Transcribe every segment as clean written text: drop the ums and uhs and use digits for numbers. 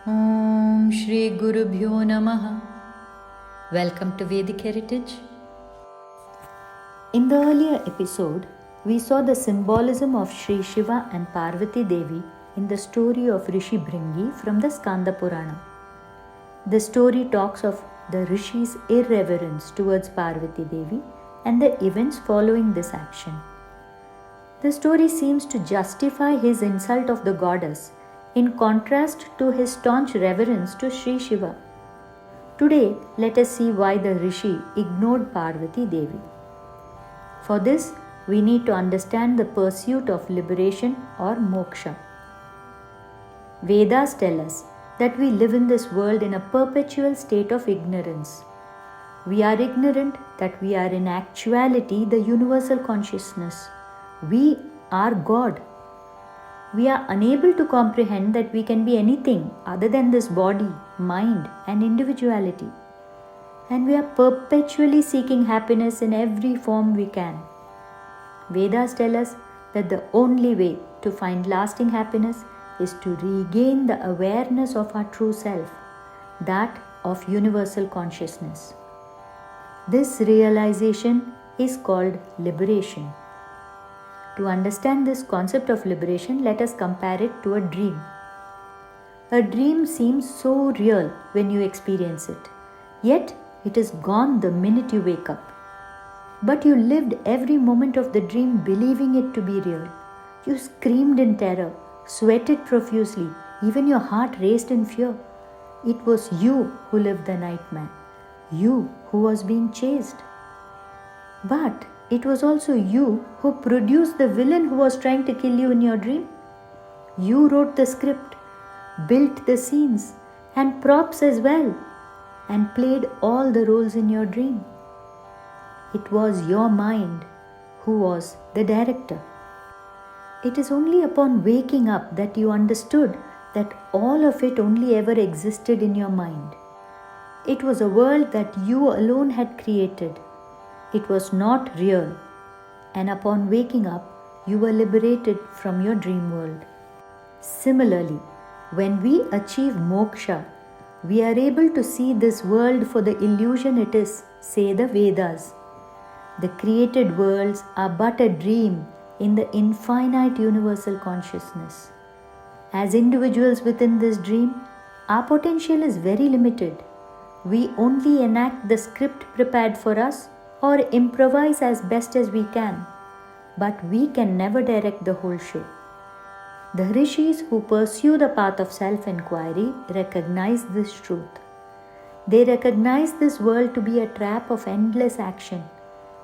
Om Shri Gurubhyo Namaha. Welcome to Vedic Heritage. In the earlier episode, we saw the symbolism of Shri Shiva and Parvati Devi in the story of Hrshi Brnghi from the Skanda Purana. The story talks of the Rishi's irreverence towards Parvati Devi and the events following this action. The story seems to justify his insult of the goddess in contrast to his staunch reverence to Shri Shiva. Today, let us see why the Rishi ignored Parvati Devi. For this, we need to understand the pursuit of liberation or moksha. Vedas tell us that we live in this world in a perpetual state of ignorance. We are ignorant that we are in actuality the universal consciousness. We are God. We are unable to comprehend that we can be anything other than this body, mind, and individuality. And we are perpetually seeking happiness in every form we can. Vedas tell us that the only way to find lasting happiness is to regain the awareness of our true self, that of universal consciousness. This realization is called liberation. To understand this concept of liberation, let us compare it to a dream. A dream seems so real when you experience it, yet it is gone the minute you wake up. But you lived every moment of the dream believing it to be real. You screamed in terror, sweated profusely, even your heart raced in fear. It was you who lived the nightmare, you who was being chased. But it was also you who produced the villain who was trying to kill you in your dream. You wrote the script, built the scenes and props as well, and played all the roles in your dream. It was your mind who was the director. It is only upon waking up that you understood that all of it only ever existed in your mind. It was a world that you alone had created. It was not real, and upon waking up, you were liberated from your dream world. Similarly, when we achieve moksha, we are able to see this world for the illusion it is, say the Vedas. The created worlds are but a dream in the infinite universal consciousness. As individuals within this dream, our potential is very limited. We only enact the script prepared for us or improvise as best as we can, but we can never direct the whole show. The rishis who pursue the path of self-inquiry recognize this truth. They recognize this world to be a trap of endless action,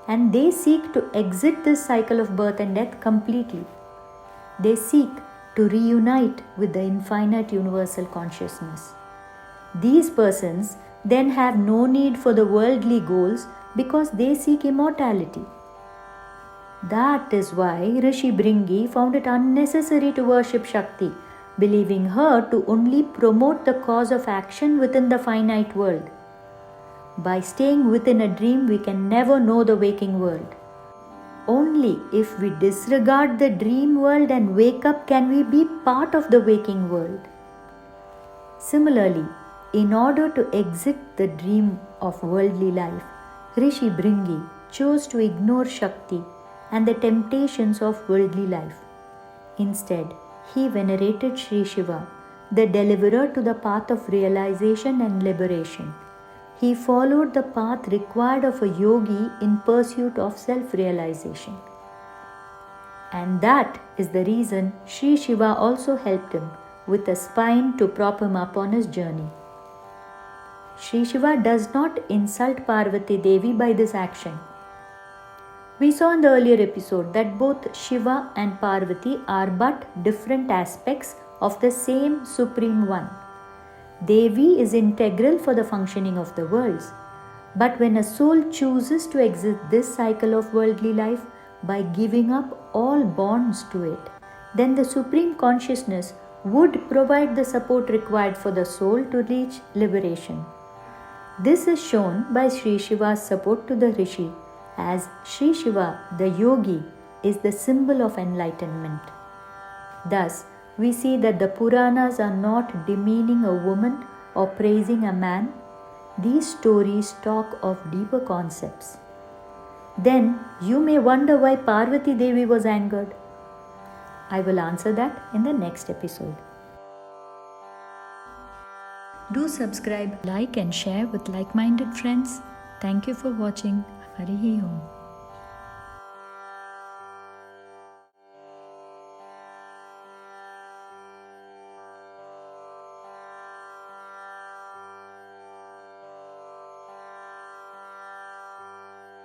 and they seek to exit this cycle of birth and death completely. They seek to reunite with the infinite universal consciousness. These persons then have no need for the worldly goals because they seek immortality. That is why Hrshi Brnghi found it unnecessary to worship Shakti, believing her to only promote the cause of action within the finite world. By staying within a dream, we can never know the waking world. Only if we disregard the dream world and wake up can we be part of the waking world. Similarly, in order to exit the dream of worldly life, Hrshi Brnghi chose to ignore Shakti and the temptations of worldly life. Instead, he venerated Shri Shiva, the deliverer to the path of realization and liberation. He followed the path required of a yogi in pursuit of self-realization. And that is the reason Shri Shiva also helped him with a spine to prop him up on his journey. Shri Shiva does not insult Parvati Devi by this action. We saw in the earlier episode that both Shiva and Parvati are but different aspects of the same Supreme One. Devi is integral for the functioning of the worlds. But when a soul chooses to exit this cycle of worldly life by giving up all bonds to it, then the Supreme Consciousness would provide the support required for the soul to reach liberation. This is shown by Shri Shiva's support to the Rishi, as Shri Shiva, the yogi, is the symbol of enlightenment. Thus, we see that the Puranas are not demeaning a woman or praising a man. These stories talk of deeper concepts. Then you may wonder why Parvati Devi was angered. I will answer that in the next episode. Do subscribe, like and share with like-minded friends. Thank you for watching. Harihi Om.